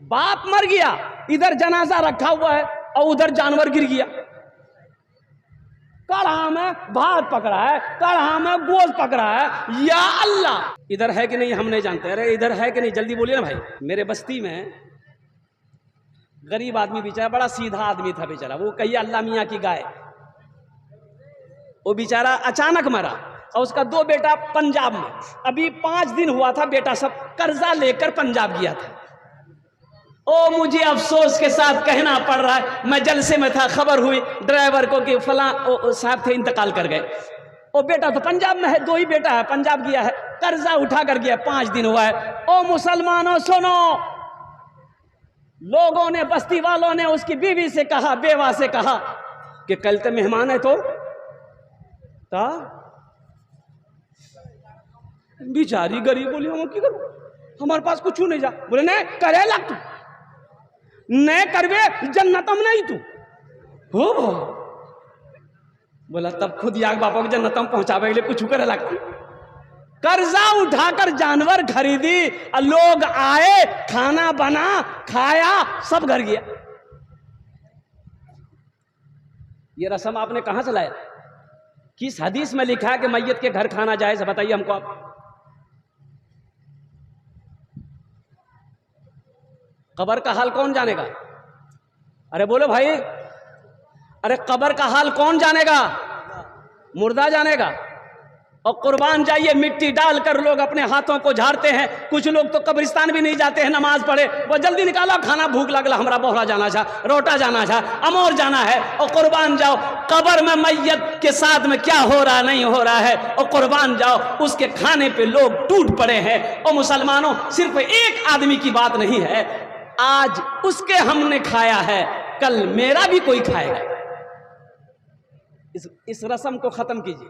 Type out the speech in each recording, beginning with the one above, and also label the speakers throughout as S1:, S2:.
S1: बाप मर गया, इधर जनाजा रखा हुआ है और उधर जानवर गिर गया। कढ़ा में भात पकड़ा है, कढ़ा में गोश्त पकड़ा है। या अल्लाह, इधर है कि नहीं हम नहीं जानते। अरे इधर है कि नहीं, जल्दी बोलिए ना भाई। मेरे बस्ती में गरीब आदमी बेचारा, बड़ा सीधा आदमी था बेचारा, वो कहिए अल्लाह मियाँ की गाय। वो बेचारा अचानक मरा और उसका 2 बेटा पंजाब में। अभी 5 दिन हुआ था, बेटा सब कर्जा लेकर पंजाब गया था। ओ मुझे अफसोस के साथ कहना पड़ रहा है, मैं जलसे में था, खबर हुई ड्राइवर को कि फलां साहब थे, इंतकाल कर गए। ओ बेटा तो पंजाब में है, 2 ही बेटा है, पंजाब गया है, कर्जा उठा कर गया, 5 दिन हुआ है। ओ मुसलमानों सुनो, लोगों ने, बस्ती वालों ने उसकी बीवी से कहा, बेवा से कहा कि कल तो मेहमान है तो बेचारी गरीब बोली हम की करूं, हमारे पास कुछ नहीं जा। बोले नहीं करे लग तू, नहीं करवे जन्नतम नहीं तू हो। बोला तब खुद याग बापा को जन्नतम पहुंचावे के लिए कुछ करे लगती। कर्जा उठाकर जानवर खरीदी, लोग आए, खाना बना, खाया, सब घर गया। ये रस्म आपने कहां से लाया? किस हदीस में लिखा है कि मैयत के घर खाना जायज? बताइए हमको आप। कब्र का हाल कौन जानेगा? अरे बोलो भाई, अरे कब्र का हाल कौन जानेगा? मुर्दा जानेगा। और कुर्बान जाइए, मिट्टी डालकर लोग अपने हाथों को झाड़ते हैं। कुछ लोग तो कब्रिस्तान भी नहीं जाते हैं नमाज पढ़े, वो जल्दी निकाला खाना, भूख लगला, हमारा बोहरा जाना था, रोटा जाना था, अमोर जाना है। और कुर्बान जाओ, कब्र में मैयत के साथ में क्या हो रहा नहीं हो रहा है, और कुर्बान जाओ, उसके खाने पे लोग टूट पड़े हैं। और मुसलमानों, सिर्फ एक आदमी की बात नहीं है, आज उसके हमने खाया है, कल मेरा भी कोई खाएगा। इस रस्म को खत्म कीजिए,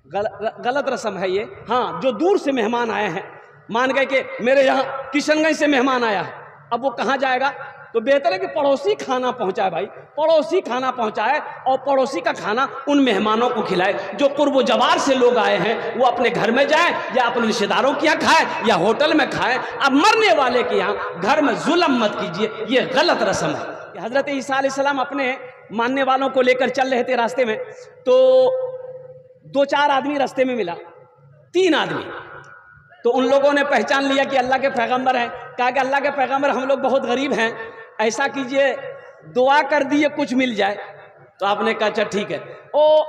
S1: गलत रस्म है ये। हाँ, जो दूर से मेहमान आए हैं, मान गए कि मेरे यहाँ किशनगंज से मेहमान आया है, अब वो कहाँ जाएगा? तो बेहतर है कि पड़ोसी खाना पहुँचाए भाई, पड़ोसी खाना पहुँचाए और पड़ोसी का खाना उन मेहमानों को खिलाए। जो कुर्ब जवार से लोग आए हैं वो अपने घर में जाए या अपने रिश्तेदारों के यहाँ खाए या होटल में खाए। अब मरने वाले के यहाँ घर में जुल्म मत कीजिए, ये गलत रस्म है। हजरत ईसा अलैहिस्सलाम अपने मानने वालों को लेकर चल रहे थे रास्ते में, तो 2-4 आदमी रास्ते में मिला, 3 आदमी। तो उन लोगों ने पहचान लिया कि अल्लाह के पैगंबर हैं। कहा कि अल्लाह के पैगंबर, हम लोग बहुत गरीब हैं, ऐसा कीजिए दुआ कर दिए कुछ मिल जाए। तो आपने कहा अच्छा ठीक है। ओ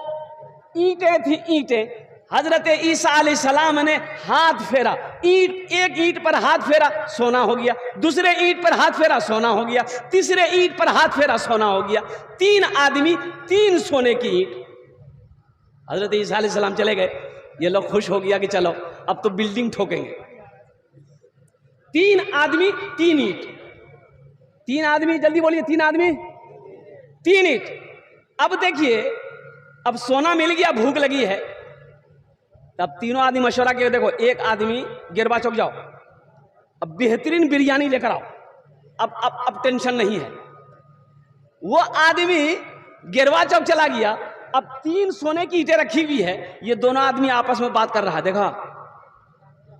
S1: ईंटें थी, ईंटें। हजरत ईसा अलैहिस्सलाम ने हाथ फेरा, ईंट, एक ईंट पर हाथ फेरा, सोना हो गया। दूसरे ईंट पर हाथ फेरा, सोना हो गया। तीसरे ईंट पर हाथ फेरा, सोना हो गया। 3 आदमी, 3 सोने की ईंट। हजरत ईसा अलैहिस्सलाम चले गए। ये लोग खुश हो गया कि चलो अब तो बिल्डिंग ठोकेंगे। 3 आदमी 3 ईंट, 3 आदमी, जल्दी बोलिए, 3 आदमी 3 ईंट। अब देखिए, अब सोना मिल गया, भूख लगी है, तब तीनों आदमी मशवरा किए, देखो एक आदमी गिरवा चौक जाओ, अब बेहतरीन बिरयानी लेकर आओ, अब टेंशन नहीं है। वो आदमी गिरवा चौक चला गया। अब 3 सोने की ईंटें रखी हुई है, ये दोनों आदमी आपस में बात कर रहा है। देखा,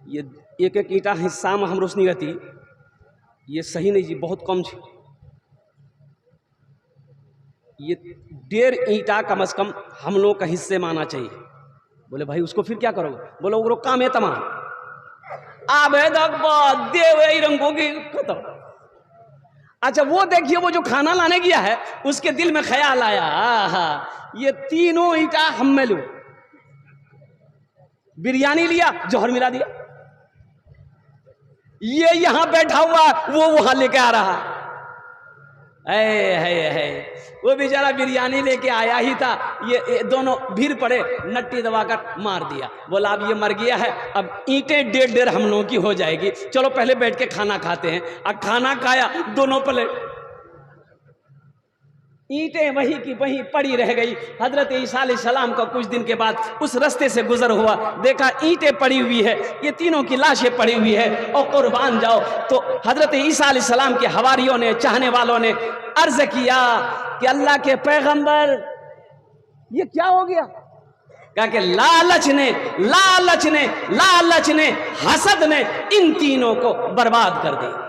S1: ये एक एक ईंटा हिस्सा में हम रोशनी रहती, ये सही नहीं जी, बहुत कम थी, ये 1.5 ईंटा कम से कम हम लोग का हिस्से माना चाहिए। बोले भाई उसको फिर क्या करोगे? बोलो वो काम है तमाम, अब देव रंगों की खत्म। अच्छा वो देखिए, वो जो खाना लाने गया है उसके दिल में ख्याल आया, ये तीनों ईंटा हम में लूं। बिरयानी लिया, जौहर मिला दिया, ये यहां बैठा हुआ, वो वहां लेके आ रहा है। वो बेचारा बिरयानी लेके आया ही था, ये दोनों भीड़ पड़े, नट्टी दबाकर मार दिया। बोला अब ये मर गया है, अब ईंटें 1.5 हम लोगों की हो जाएगी, चलो पहले बैठ के खाना खाते हैं। अब खाना खाया, दोनों प्लेट, ईंटें वही की वहीं पड़ी रह गई। हजरत ईसा अलैहिस्सलाम का कुछ दिन के बाद उस रास्ते से गुजर हुआ, देखा ईंटें पड़ी हुई है, ये तीनों की लाशें पड़ी हुई है, और कुर्बान जाओ। तो हजरत ईसा अलैहिस्सलाम के हवारियों ने, चाहने वालों ने अर्ज किया कि अल्लाह के पैगंबर ये क्या हो गया? कहा कि लालच ने, हसद ने इन तीनों को बर्बाद कर दिया।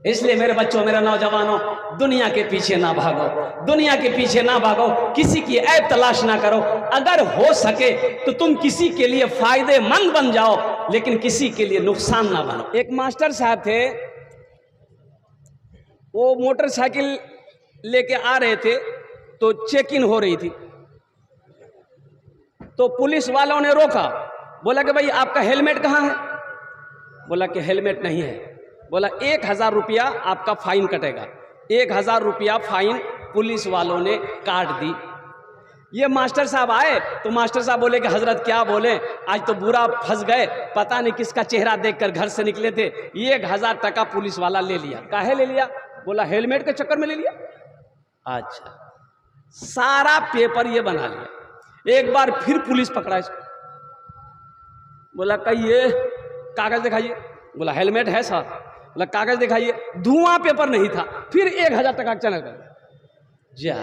S1: इसलिए मेरे बच्चों, मेरे नौजवानों, दुनिया के पीछे ना भागो, दुनिया के पीछे ना भागो, किसी की ऐब तलाश ना करो। अगर हो सके तो तुम किसी के लिए फायदेमंद बन जाओ, लेकिन किसी के लिए नुकसान ना बनो। एक मास्टर साहब थे, वो मोटरसाइकिल लेके आ रहे थे तो चेक इन हो रही थी, तो पुलिस वालों ने रोका, बोला कि भाई आपका हेलमेट कहाँ है? बोला कि हेलमेट नहीं है। बोला 1000 रुपया आपका फाइन कटेगा। 1000 रुपया फाइन पुलिस वालों ने काट दी। ये मास्टर साहब आए तो मास्टर साहब बोले कि हजरत क्या बोले, आज तो बुरा फंस गए, पता नहीं किसका चेहरा देखकर घर से निकले थे, 1000 टका पुलिस वाला ले लिया। काहे ले लिया? बोला हेलमेट के चक्कर में ले लिया। अच्छा, सारा पेपर ये बना लिया। एक बार फिर पुलिस पकड़ा इसको, बोला कहिए कागज दिखाइए। बोला हेलमेट है सर। बोला कागज दिखाइए, धुआं पेपर नहीं था। फिर 1000 टका चला गया। जा,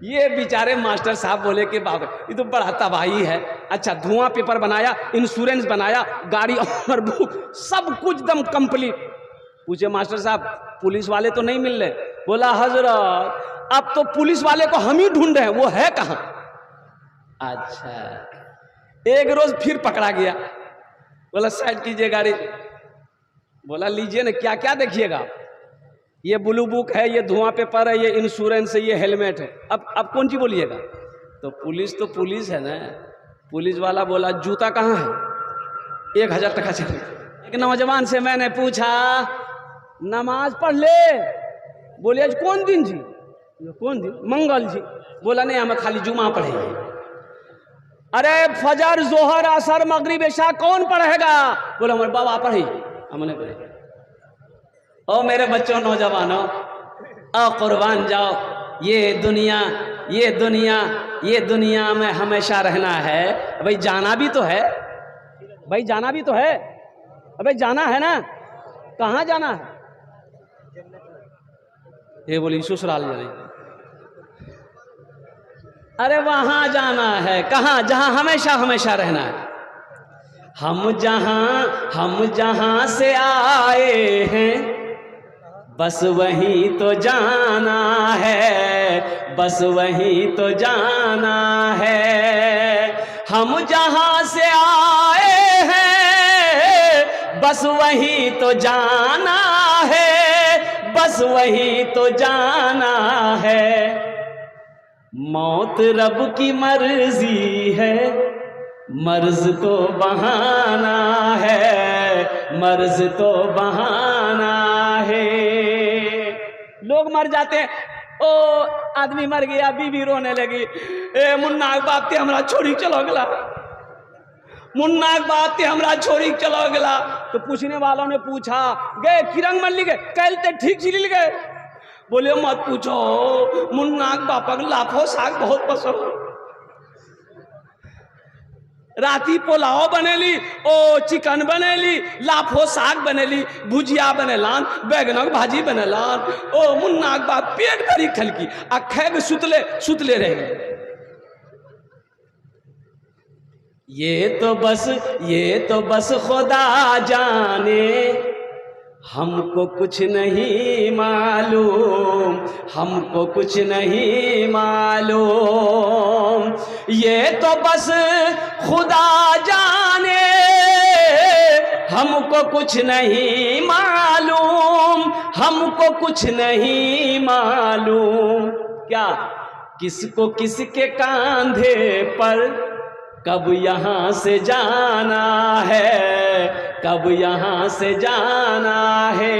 S1: ये बेचारे मास्टर साहब बोले कि बाप ये तो बड़ा तबाही है। अच्छा, धुआं पेपर बनाया, इंश्योरेंस बनाया, गाड़ी और बुक सब कुछ दम कंप्लीट। पूछे मास्टर साहब पुलिस वाले तो नहीं मिल रहे? बोला हजरत अब तो पुलिस वाले को हम ही ढूंढ रहे हैं, वो है कहाँ? अच्छा, एक रोज फिर पकड़ा गया। बोला साइड कीजिए गाड़ी। बोला लीजिए ना, क्या क्या देखिएगा? ये ब्लू बुक है, ये धुआं पेपर है, ये इंश्योरेंस है, ये हेलमेट है। अब कौन सी बोलिएगा? तो पुलिस है ना। पुलिस वाला बोला जूता कहाँ है? 1000 टका चाहिए। एक नौजवान से मैंने पूछा नमाज पढ़ ले। बोले आज कौन दिन जी? कौन दिन? मंगल जी। बोला नहीं, हमें खाली जुमा पढ़ेंगे। अरे फजर जोहर असर मगरिब इशा कौन पढ़ेगा? बोला हमारे बाबा पढ़े, हमने पढ़े। ओ मेरे बच्चों, नौजवानों, आ कुर्बान जाओ। ये दुनिया में हमेशा रहना है। भाई जाना भी तो है, भाई जाना भी तो है। अबे जाना है ना, कहाँ जाना है? ये बोली ससुराल जाने। अरे वहां जाना है। कहाँ? जहां हमेशा हमेशा रहना है। हम जहां से आए हैं बस वहीं तो जाना है, बस वहीं तो जाना है। हम जहां से आए हैं बस वहीं तो जाना है, बस वहीं तो जाना है। मौत रब की मर्जी है, मर्ज तो बहाना है, मर्ज तो बहाना है। लोग मर जाते हैं, ओ आदमी मर गया, बीवी रोने लगी, ए मुन्ना बाप ते हमरा छोड़ी चलो गला, मुन्ना बाप ते हमरा छोड़ी चलो गला। तो पूछने वालों ने पूछा गए किरंग मल्ली गए, कल ते ठीक चिल गए। बोले मत पूछो, मुन्ना बापा लाफो साग बहुत पसंद। राती पोलाव बनेली, ओ चिकन बनेली, लाफो साग बनेली, भुजिया बनेलान, बैगनक भाजी बनेलान। ओ मुन्ना बाप पेट भरी खलकी आ खैब सुतले रह गए। ये तो बस खुदा जाने, हमको कुछ नहीं मालूम, हमको कुछ नहीं मालूम। ये तो बस खुदा जाने, हमको कुछ नहीं मालूम, हमको कुछ नहीं मालूम। क्या? किसको किसके कांधे पर कब यहाँ से जाना है, कब यहाँ से जाना है।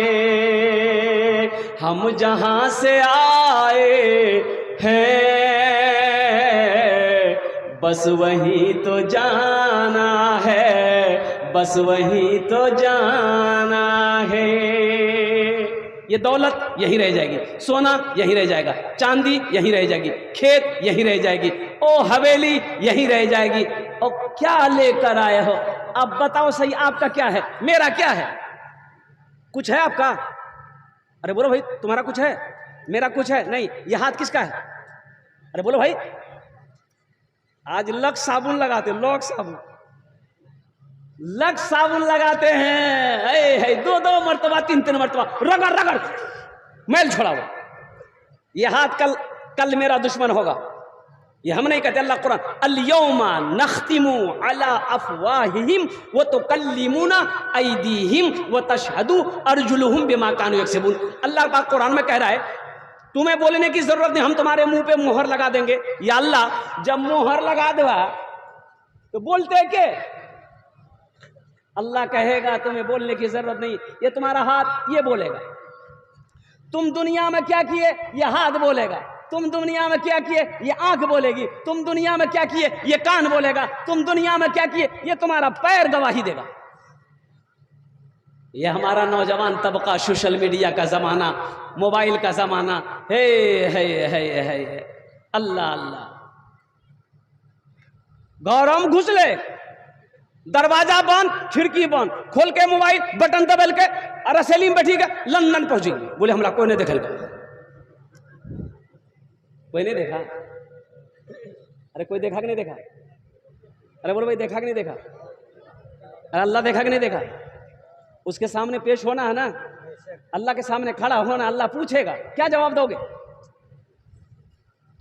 S1: हम जहाँ से आए हैं बस वहीं तो जाना है, बस वहीं तो जाना है। ये दौलत यहीं रह जाएगी, सोना यहीं रह जाएगा, चांदी यहीं रह जाएगी, खेत यहीं रह जाएगी, ओ हवेली यहीं रह जाएगी। और क्या लेकर आए हो? अब बताओ सही, आपका क्या है, मेरा क्या है? कुछ है आपका? अरे बोलो भाई, तुम्हारा कुछ है, मेरा कुछ है? नहीं। ये हाथ किसका है? अरे बोलो भाई। आज लक्स साबुन लगाते, लॉक्स साबुन, लक्स साबुन लगाते हैं, है दो दो मरतबा तीन तीन मरतबा रगड़ रगड़ मैल छोड़ा हुआ। ये हाथ कल कल मेरा दुश्मन होगा। ये हम नहीं कहते, अल्लाह कुरान अल-यौमा नख्तिमु अला अफवाहिहिम व तुकल्लिमुना अयदीहिम व तशहदु अर्जुलुहुम बिमा कानू यक्सिबून। अल्लाह पाक कुरान में कह रहा है तुम्हें बोलने की जरूरत नहीं, हम तुम्हारे मुंह पे मोहर लगा देंगे। या अल्लाह जब मोहर लगा देगा तो बोलते के अल्लाह कहेगा तुम्हें बोलने की जरूरत नहीं, ये तुम्हारा हाथ ये बोलेगा। तुम दुनिया में क्या किए, ये हाथ बोलेगा। तुम दुनिया में क्या किए, ये आंख बोलेगी। तुम दुनिया में क्या किए, ये कान बोलेगा। तुम दुनिया में क्या किए, ये तुम्हारा पैर गवाही देगा। ये हमारा नौजवान तबका, सोशल मीडिया का जमाना, मोबाइल का जमाना है। अल्लाह अल्लाह गौरव घुस ले, दरवाजा बंद, खिड़की बंद, खोल के मोबाइल बटन दबल के अरे सेलिम बैठी के लंदन पहुंची। बोले हमरा कोई नहीं देखल, कोई नहीं देखा। अरे कोई देखा कि नहीं देखा? अरे बोलो भाई देखा कि नहीं देखा? अरे अल्लाह देखा कि नहीं देखा? उसके सामने पेश होना है ना, अल्लाह के सामने खड़ा होना। अल्लाह पूछेगा, क्या जवाब दोगे?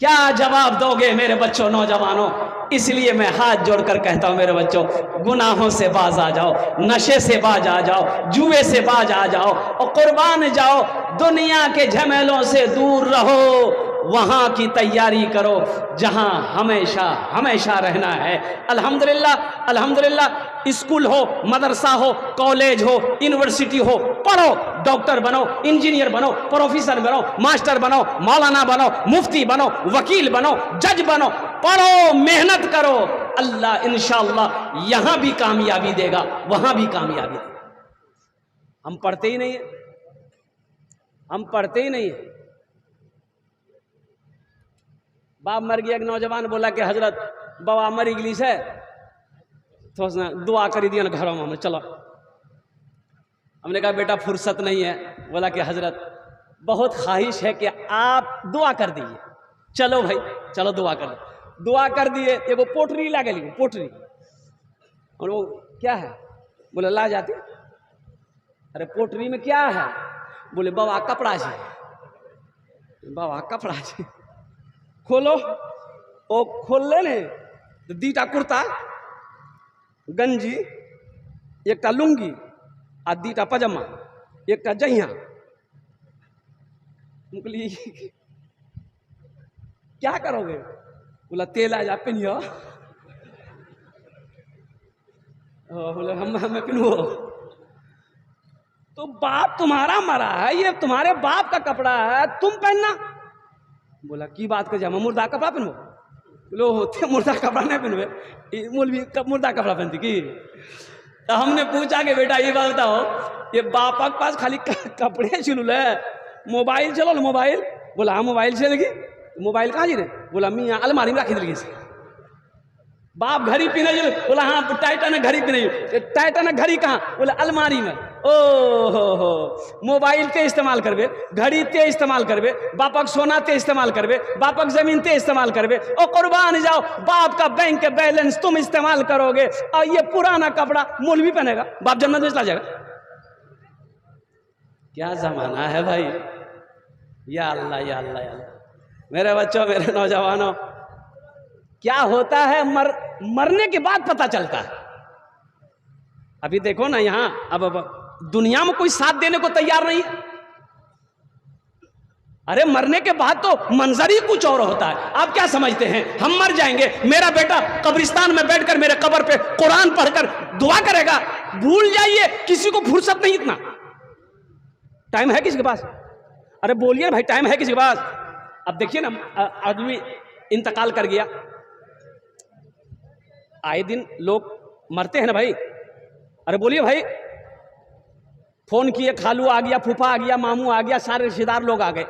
S1: क्या जवाब दोगे मेरे बच्चों, नौजवानों? इसलिए मैं हाथ जोड़कर कहता हूं मेरे बच्चों, गुनाहों से बाज आ जाओ, नशे से बाज आ जाओ, जुए से बाज आ जाओ और कुर्बान जाओ। दुनिया के झमेलों से दूर रहो, वहां की तैयारी करो जहां हमेशा हमेशा रहना है। अल्हम्दुलिल्लाह अल्हम्दुलिल्लाह, स्कूल हो, मदरसा हो, कॉलेज हो, यूनिवर्सिटी हो, पढ़ो, डॉक्टर बनो, इंजीनियर बनो, प्रोफेसर बनो, मास्टर बनो, मौलाना बनो, मुफ्ती बनो, वकील बनो, जज बनो, पढ़ो, मेहनत करो। अल्लाह इंशाअल्लाह यहां भी कामयाबी देगा, वहां भी कामयाबी देगा। हम पढ़ते ही नहीं है, हम पढ़ते ही नहीं है। बाप मर गया, एक नौजवान बोला कि हजरत बाबा मरी इंग्लिश है, तो दुआ करी दिया ना घरों में, चलो। हमने कहा बेटा फुर्सत नहीं है। बोला कि हजरत बहुत ख्वाहिश है कि आप दुआ कर दीजिए। चलो भाई चलो दुआ कर दो। दुआ कर दिए। एगो पोटरी ला गई, पोटरी। और वो क्या है? बोले ला जाती। अरे पोटरी में क्या है? बोले बाबा कपड़ा जी। बाबा कपड़ा जी खोलो। ओ खोल ले ने तो दीटा कुर्ता गंजी, एक लुंगी आ दीटा पजामा, एक जहिया। मुकली क्या करोगे? बोला तेल आ जा पिनियो। बोले हम पिनवो। तो बाप तुम्हारा मरा है, ये तुम्हारे बाप का कपड़ा है, तुम पहनना। बोला की बात कर जा, मुर्दा कपड़ा पहनबो? लो होते मुर्दा कपड़ा नहीं पहनवे, मौलवी मुर्दा कपड़ा पहनती की? तो हमने पूछा कि बेटा ये बात बताओ, ये बापा के पास खाली कपड़े चुल है, मोबाइल चलो लो मोबाइल? बोला हाँ मोबाइल चलेगी। मोबाइल कहाँ जी रे? बोला मियाँ अलमारी में रखी दिल्ली से। बाप घड़ी पीने जो? बोला हाँ टाइटन घड़ी पीने। टाइटन घड़ी कहाँ? बोला अलमारी में। ओ हो मोबाइल ते इस्तेमाल करबे, घड़ी ते इस्तेमाल करबे, बापक सोना ते इस्तेमाल करबे, बापक जमीन ते इस्तेमाल करबे। ओ कुर्बान जाओ, बाप का बैंक के बैलेंस तुम इस्तेमाल करोगे और ये पुराना कपड़ा मौलवी पहनेगा, बाप जन्नत में चला जाएगा। क्या जमाना है भाई। या अल्लाह या अल्लाह या अल्लाह। मेरे बच्चों, मेरे नौजवानों, क्या होता है मरने के बाद पता चलता है। अभी देखो ना यहाँ, अब दुनिया में कोई साथ देने को तैयार नहीं है। अरे मरने के बाद तो मंजर ही कुछ और होता है। आप क्या समझते हैं हम मर जाएंगे, मेरा बेटा कब्रिस्तान में बैठकर मेरे कब्र पे कुरान पढ़कर दुआ करेगा? भूल जाइए, किसी को फुर्सत नहीं। इतना टाइम है किसी के पास? अरे बोलिए भाई, टाइम है किसी के पास? अब देखिए ना, आदमी इंतकाल कर गया, आए दिन लोग मरते हैं ना भाई। अरे बोलिए भाई, फोन किए, खालू आ गया, फूफा आ गया, मामू आ गया, सारे रिश्तेदार लोग आ गए।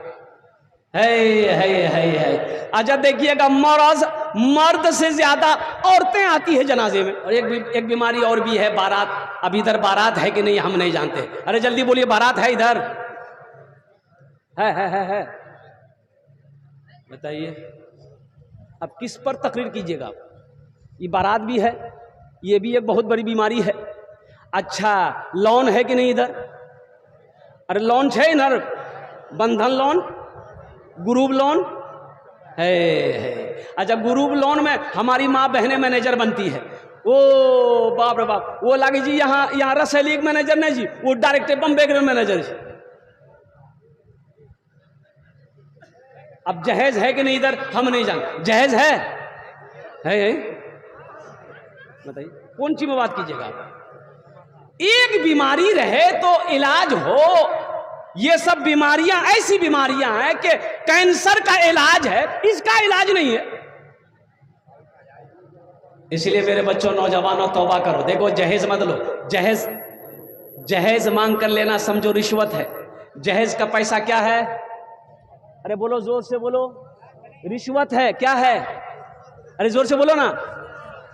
S1: है अच्छा देखिएगा, मर्द से ज्यादा औरतें आती है जनाजे में। और एक बीमारी और भी है, बारात। अब इधर बारात है कि नहीं हम नहीं जानते। अरे जल्दी बोलिए, बारात है इधर? है बताइए। अब किस पर तकरीर कीजिएगा? ये बारात भी है, ये भी एक बहुत बड़ी बीमारी है। अच्छा, लोन है कि नहीं इधर? अरे लोन है इधर, बंधन लोन, ग्रुप लोन है। अच्छा, ग्रुप लोन में हमारी माँ बहनें मैनेजर बनती है। ओ बाप रे बाप, वो लागे जी यहाँ रसैली मैनेजर नहीं जी, वो डायरेक्ट बम्बे के मैनेजर जी। अब जहेज है कि नहीं इधर हम नहीं जानते, जहेज है बताइए कौन सी में बात कीजिएगा। एक बीमारी रहे तो इलाज हो। ये सब बीमारियां ऐसी बीमारियां हैं कि कैंसर का इलाज है, इसका इलाज नहीं है। इसलिए मेरे बच्चों, नौजवानों, तौबा करो। देखो, जहेज मत लो। जहेज मांग कर लेना समझो रिश्वत है। जहेज का पैसा क्या है? अरे बोलो, जोर से बोलो। रिश्वत है। क्या है? अरे जोर से बोलो ना।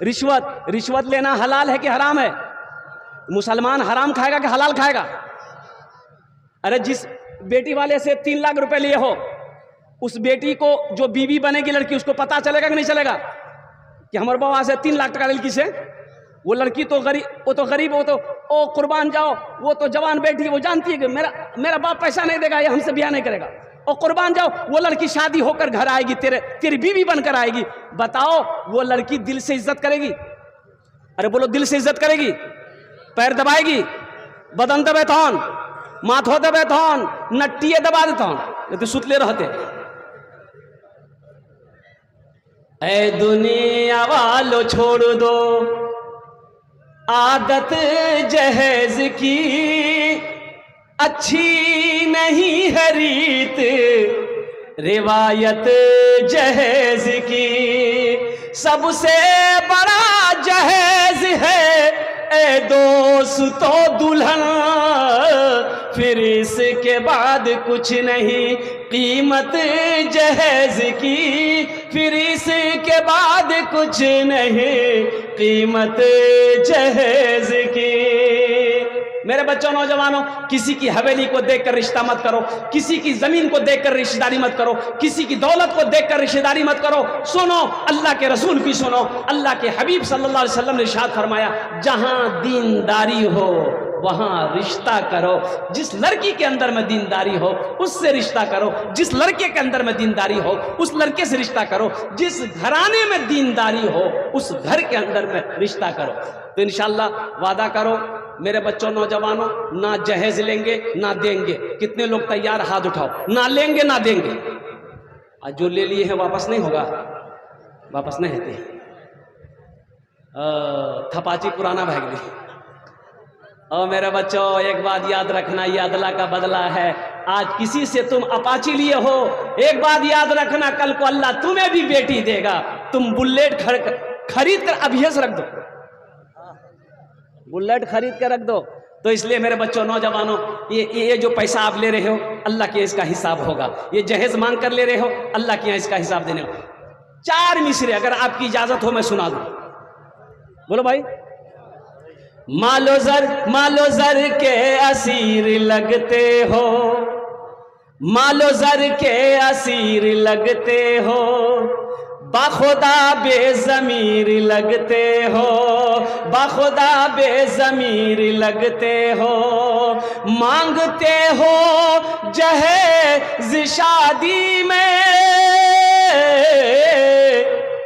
S1: रिश्वत लेना हलाल है कि हराम है? मुसलमान हराम खाएगा कि हलाल खाएगा? अरे जिस बेटी वाले से 3 लाख रुपए लिए हो, उस बेटी को जो बीवी बनेगी लड़की, उसको पता चलेगा कि नहीं चलेगा कि हमारे बाबा से 3 लाख टका लड़की से? वो लड़की तो गरीब, वो तो ओ कुर्बान जाओ, वो तो जवान बेटी, वो जानती है कि मेरा बाप पैसा नहीं देगा, ये हमसे ब्याह नहीं करेगा। और कुर्बान जाओ, वो लड़की शादी होकर घर आएगी, तेरी बीवी बनकर आएगी। बताओ, वो लड़की दिल से इज्जत करेगी? अरे बोलो, दिल से इज्जत करेगी? पैर दबाएगी, बदन दबे थौन, माथो दबे थौन, नट्टिए दबा दे थौन, ये तो सुतले रहते। ऐ दुनिया वालों छोड़ दो आदत जहेज की, अच्छी नहीं है रीत रिवायत जहेज की। सबसे बड़ा जहेज है ए दोस्तों दुल्हन, फिर इसके बाद कुछ नहीं कीमत जहेज की, फिर इसके बाद कुछ नहीं कीमत जहेज की। मेरे बच्चों, नौजवानों, किसी की हवेली को देखकर रिश्ता मत करो, किसी की जमीन को देखकर रिश्तेदारी मत करो, किसी की दौलत को देखकर रिश्तेदारी मत करो। सुनो, अल्लाह के रसूल की सुनो। अल्लाह के हबीब सल्लल्लाहु अलैहि वसल्लम ने इरशाद फरमाया, जहां दीनदारी हो वहां रिश्ता करो। जिस लड़की के अंदर में दीनदारी हो उससे रिश्ता करो, जिस लड़के के अंदर में दीनदारी हो उस लड़के से रिश्ता करो, जिस घराने में दीनदारी हो उस घर के अंदर में रिश्ता करो। तो इंशाअल्लाह वादा करो मेरे बच्चों, नौजवानों, ना जहेज लेंगे ना देंगे। कितने लोग तैयार? हाथ उठाओ। ना लेंगे ना देंगे। आज जो ले लिए हैं वापस नहीं होगा, वापस नहीं होते। थपाची पुराना भाग ली। और मेरे बच्चों, एक बात याद रखना, ये अदला का बदला है। आज किसी से तुम अपाची लिए हो, एक बात याद रखना, कल को अल्लाह तुम्हें भी बेटी देगा। तुम बुलेट खरीद कर अभ्यस रख दो, बुलेट खरीद कर रख दो। तो इसलिए मेरे बच्चों, नौजवानों, ये जो पैसा आप ले रहे हो, अल्लाह के इसका हिसाब होगा। ये जहेज मांग कर ले रहे हो, अल्लाह के यहाँ इसका हिसाब देने हो। 4 मिसरे अगर आपकी इजाजत हो मैं सुना दूं। बोलो भाई। मालो जर के असीर लगते हो, मालो जर के असीर लगते हो, बाखुदा बेज़मीर लगते हो, बाखुदा बेज़मीर लगते हो। मांगते हो जहेज शादी में,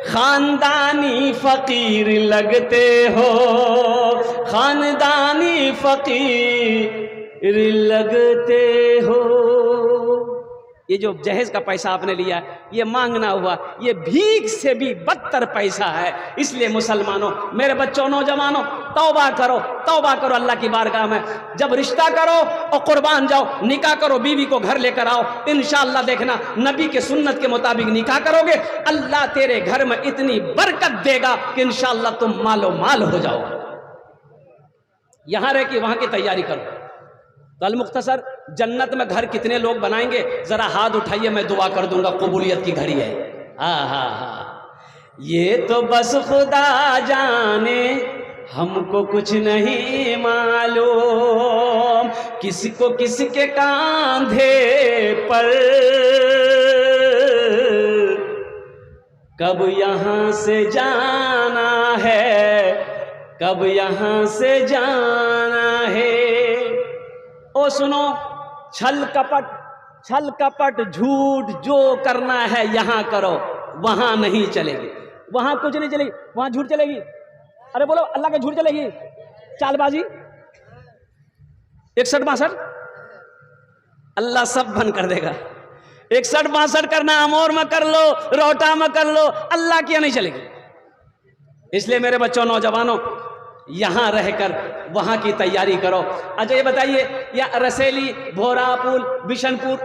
S1: खानदानी फकीर लगते हो, खानदानी फकीर लगते हो। ये जो जहेज का पैसा आपने लिया, ये मांगना हुआ, ये भीख से भी बदतर पैसा है। इसलिए मुसलमानों, मेरे बच्चों, नौजवानों, तौबा करो, तौबा करो अल्लाह की बारगाह में। जब रिश्ता करो और कुर्बान जाओ, निकाह करो, बीवी को घर लेकर आओ। इंशाअल्लाह देखना, नबी के सुन्नत के मुताबिक निकाह करोगे, अल्लाह तेरे घर में इतनी बरकत देगा कि इंशाअल्लाह तुम मालो माल हो जाओगे। यहां रह के वहां की तैयारी करो। कल मुख्तसर, जन्नत में घर कितने लोग बनाएंगे? जरा हाथ उठाइए, मैं दुआ कर दूंगा, कबूलियत की घड़ी है। हाँ, ये तो बस खुदा जाने, हमको कुछ नहीं मालूम, किसको किसके कांधे पर कब यहाँ से जाना है, कब यहाँ से जाना है। ओ सुनो, छल कपट झूठ जो करना है यहाँ करो, वहां नहीं चलेगी, वहां कुछ नहीं चलेगी, वहां झूठ चलेगी। अरे बोलो अल्लाह के झूठ चलेगी, चालबाजी 61-62 अल्लाह सब बंद कर देगा। 61-62 करना अमोर में कर लो, रोटा में कर लो, अल्लाह की नहीं चलेगी। इसलिए मेरे बच्चों, नौजवानों, यहां रहकर वहां की तैयारी करो। अच्छा ये बताइए, या रसेली, भोरापुल, बिशनपुर,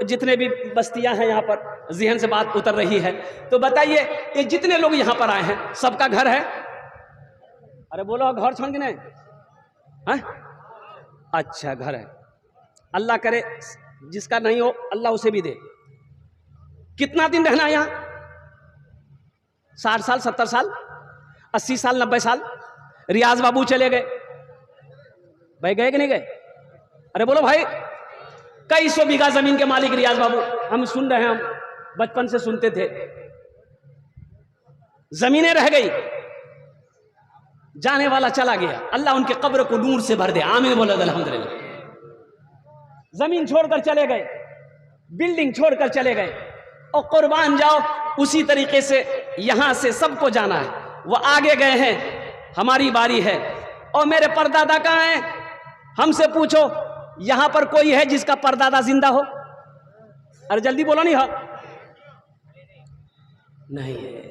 S1: जितने भी बस्तियां हैं यहाँ पर, जहन से बात उतर रही है, तो बताइए ये जितने लोग यहाँ पर आए हैं सबका घर है? अरे बोलो घर छोड़ के नहीं है? अच्छा घर है, अल्लाह करे जिसका नहीं हो अल्लाह उसे भी दे। कितना दिन रहना यहाँ? 60 साल, 70 साल, 80 साल, 90 साल? रियाज बाबू चले गए भाई, गए कि नहीं गए? अरे बोलो भाई, कई 100 बीघा जमीन के मालिक रियाज बाबू, हम सुन रहे हैं, हम बचपन से सुनते थे। जमीनें रह गई, जाने वाला चला गया, अल्लाह उनके कब्र को नूर से भर दे, आमीन बोलो अल्हम्दुलिल्लाह। जमीन छोड़कर चले गए, बिल्डिंग छोड़कर चले गए, और कुर्बान जाओ, उसी तरीके से यहां से सबको जाना है। वो आगे गए हैं, हमारी बारी है। और मेरे परदादा कहाँ हैं? हमसे पूछो, यहां पर कोई है जिसका परदादा जिंदा हो? अरे जल्दी बोलो, नहीं हो? नहीं है।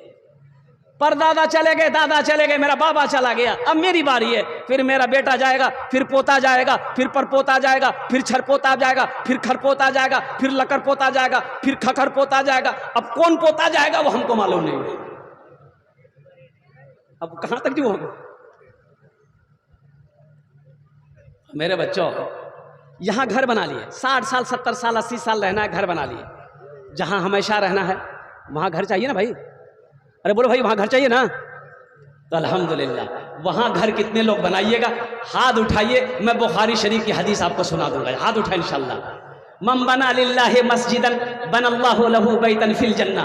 S1: परदादा चले गए, दादा चले गए, मेरा बाबा चला गया, अब मेरी बारी है। फिर मेरा बेटा जाएगा, फिर पोता जाएगा, फिर परपोता जाएगा, फिर छरपोता जाएगा, फिर खरपोता जाएगा, फिर लकर पोता जाएगा, फिर खखर पोता जाएगा। अब कौन पोता जाएगा वो हमको मालूम नहीं। अब कहां तक जो होगा? मेरे बच्चों, यहां घर बना लिए, 60 साल, 70 साल, 80 साल रहना है, घर बना लिए। जहां हमेशा रहना है वहां घर चाहिए ना भाई? अरे बोलो भाई, वहां घर चाहिए ना? तो अल्हम्दुलिल्लाह, वहां घर कितने लोग बनाइएगा? हाथ उठाइए, मैं बुखारी शरीफ की हदीस आपको सुना दूंगा। हाथ उठाए इंशाअल्लाह। मन बना लिल्लाहि मस्जिदन बनल्लाहु लहू बैतन फिल जन्ना।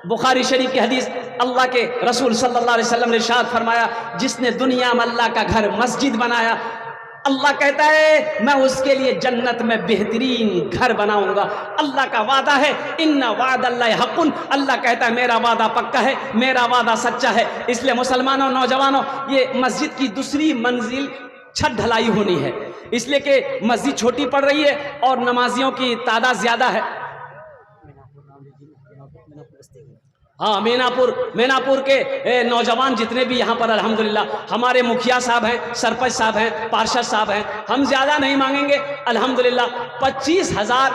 S1: बुखारी शरीफ की हदीस, अल्लाह के रसूल सल्लल्लाहु अलैहि वसल्लम ने इरशाद फरमाया, जिसने दुनिया में अल्लाह का घर मस्जिद बनाया, अल्लाह कहता है मैं उसके लिए जन्नत में बेहतरीन घर बनाऊंगा। अल्लाह का वादा है, इन्ना वादल्लाहि हक़्क़ुन, अल्लाह कहता है मेरा वादा पक्का है, मेरा वादा सच्चा है। इसलिए मुसलमानों, नौजवानों, ये मस्जिद की दूसरी मंजिल छत ढलाई होनी है, इसलिए कि मस्जिद छोटी पड़ रही है और नमाजियों की तादाद ज्यादा है। हाँ, मीनापुर के नौजवान जितने भी यहाँ पर अल्हम्दुलिल्लाह, हमारे मुखिया साहब हैं, सरपंच साहब हैं, पार्षद साहब हैं, हम ज़्यादा नहीं मांगेंगे अल्हम्दुलिल्लाह। 25,000,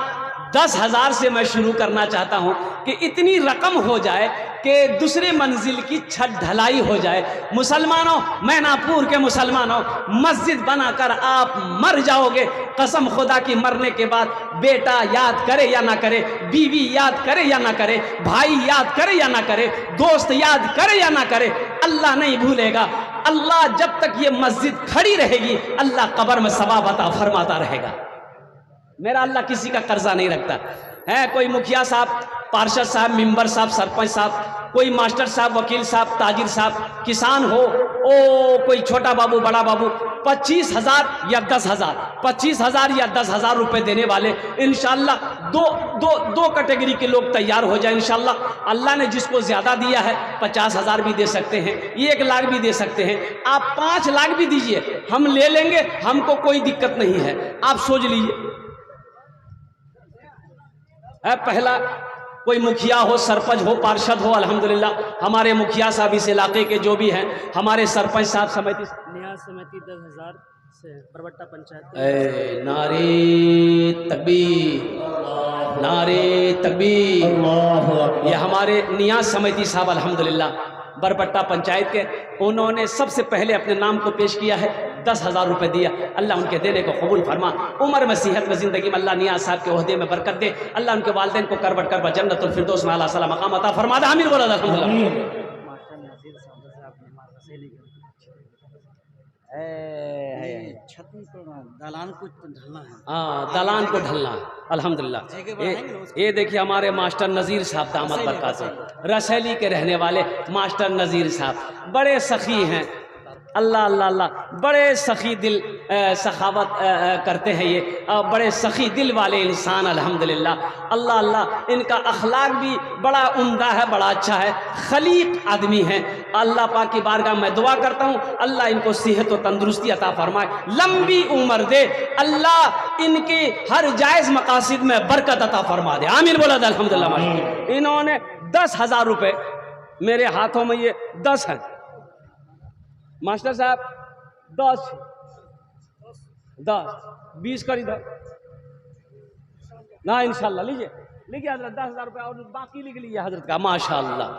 S1: 10,000 से मैं शुरू करना चाहता हूँ कि इतनी रकम हो जाए कि दूसरे मंजिल की छत ढलाई हो जाए। मुसलमानों, मैनापुर के मुसलमानों, मस्जिद बनाकर आप मर जाओगे। कसम खुदा की, मरने के बाद बेटा याद करे या ना करे, बीवी याद करे या ना करे, भाई याद करे या ना करे, दोस्त याद करे या ना करे, अल्लाह नहीं भूलेगा। अल्लाह जब तक ये मस्जिद खड़ी रहेगी, अल्लाह कब्र में सवाब अता फरमाता रहेगा। मेरा अल्लाह किसी का कर्जा नहीं रखता है। कोई मुखिया साहब, पार्षद साहब, मेंबर साहब, सरपंच साहब, कोई मास्टर साहब, वकील साहब, ताजिर साहब, किसान हो, कोई छोटा बाबू, बड़ा बाबू, 25,000 या 10,000, 25,000 या 10,000 रुपए देने वाले इंशाअल्लाह दो कैटेगरी के लोग तैयार हो जाए इंशाअल्लाह। अल्लाह ने जिसको ज्यादा दिया है 50,000 भी दे सकते हैं, 1 लाख भी दे सकते हैं, आप 5 लाख भी दीजिए, हम ले लेंगे, हमको कोई दिक्कत नहीं है। आप सोच लीजिए, पहला कोई मुखिया हो, सरपंच हो, पार्षद हो, अल्हम्दुलिल्लाह हमारे मुखिया साहब इस इलाके के जो भी हैं, हमारे सरपंच साहब, समिति
S2: न्याज समिति 10,000 से परबट्टा पंचायत।
S1: नारे तकबीर, नारे तकबीर। ये हमारे नियाज समिति साहब अल्हम्दुलिल्लाह बरबट्टा पंचायत के, उन्होंने सबसे पहले अपने नाम को पेश किया है, 10,000 रुपये दिया। अल्लाह उनके देने को कबूल फरमा, उम्र में, सेहत में, ज़िंदगी में अल्लाह नियाज साहब के ओहदे में बरकत दे। अल्लाह उनके वालिदैन को करबट करबट जन्नतुल फिरदौस में आला सला मकाम अता फरमा दे। आमीन बोला अल्हम्दुलिल्लाह।
S2: दालान को ढलना है।
S1: हाँ, दालान को ढलना अल्हम्दुलिल्लाह। ये देखिए हमारे मास्टर नज़ीर साहब दामद बरकात, रसैली के रहने वाले मास्टर नज़ीर साहब बड़े सखी हैं, अल्लाह अल्लाह अल्लाह, बड़े सखी दिल सखावत करते हैं ये, बड़े सखी दिल वाले इंसान अल्हम्दुलिल्लाह। अल्लाह अल्लाह, इनका अखलाक भी बड़ा उम्दा है, बड़ा अच्छा है, खलीक आदमी है। अल्लाह पाक की बारगाह में दुआ करता हूँ, अल्लाह इनको सेहत और तंदुरुस्ती अता फरमाए, लंबी उम्र दे, अल्लाह इनके हर जायज़ मकासिद में बरकत अता फरमा दे, आमीन बोला था अल्हम्दुलिल्लाह। इन्होंने 10,000 रुपये मेरे हाथों में, ये 10 हैं मास्टर साहब, 10 20 कर इधर ना, इंशाल्लाह लीजिए, लिखिए हजरत 10,000 रुपये, और बाकी लिख लीजिए हजरत का, माशाअल्लाह।